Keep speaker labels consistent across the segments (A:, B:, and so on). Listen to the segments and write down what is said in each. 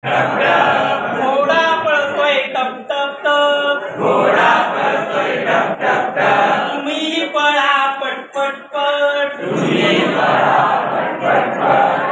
A: घोडा पळतोय टप टप टप,
B: घोडा पळतोय टप टप टप,
A: तुम्ही पळा पट पट पट,
B: तुम्ही पळा पट पट पट.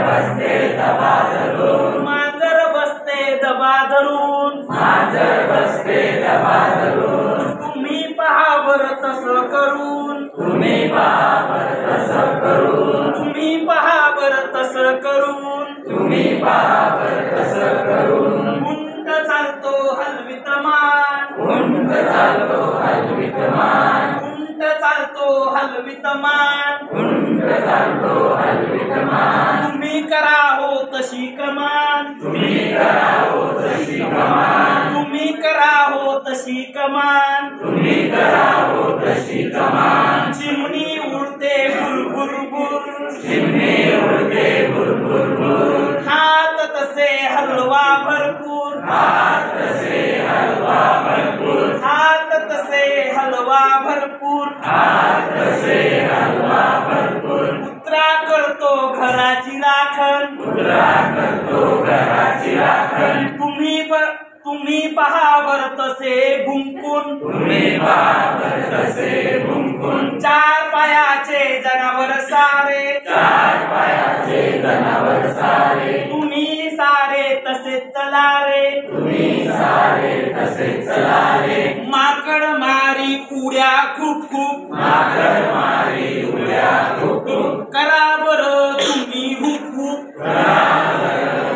B: बसते दबा धरून,
A: मांजर बसते दबा धरून,
B: मांजर बसते दबा धरून,
A: तुम्ही पहा बरं तसं करून,
B: तुम्ही पहा बरं तसं करून,
A: तुम्ही पहा बरं तसं करून,
B: तुम्ही पहा बरं तसं करून.
A: उंट चालतो हलवीत मान,
B: उंट चालतो हलवीत मान,
A: उंट चालतो हलवीत मान,
B: उंट चालतो हलवीत मान.
A: तुम्ही करा हो तशी कमान,
B: तुम्ही करा हो तशी कमान,
A: तुम्ही करा हो तशी कमान,
B: तुम्ही करा हो तशी कमान.
A: चिमणी उडते बुर बुर,
B: चिमणी उडते भुर भुर भुर,
A: हात तसे हलवा भरपूर,
B: हात तसे हलवा भरपूर,
A: हात तसे हलवा भरपूर,
B: हात तसे हलवा भरपूर.
A: कुत्रा करतो घराची राखण,
B: कुत्रा करतो घराची राखण,
A: तुम्ही पहा बरं तसे भुंकून,
B: तुम्ही पहा बरं तसे भुंकून.
A: चार पायाचे जनावर सारे,
B: चार पायाचे जनावर सारे,
A: तुम्ही सारे तसे चला रे,
B: तुम्ही सारे तसे चला रे.
A: माकड मारी उड्या खूप खूप,
B: माकड मारी उड्या खूप खूप,
A: करा बरं तुम्ही हुक हुक,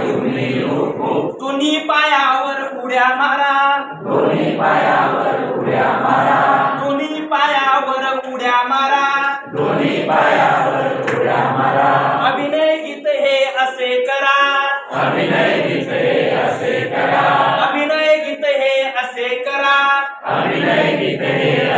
B: तुम्ही हुक हुक.
A: दोन्ही पायावर उड्या मारा,
B: दोन्ही पायावर उड्या मारा,
A: दोन्ही पायावर उड्या मारा,
B: दोन्ही पायावर उड्या मारा.
A: अभिनय गीत हे असे करा,
B: अभिनय गीत हे असे करा,
A: अभिनय गीत हे असे करा,
B: अभिनय गीत हे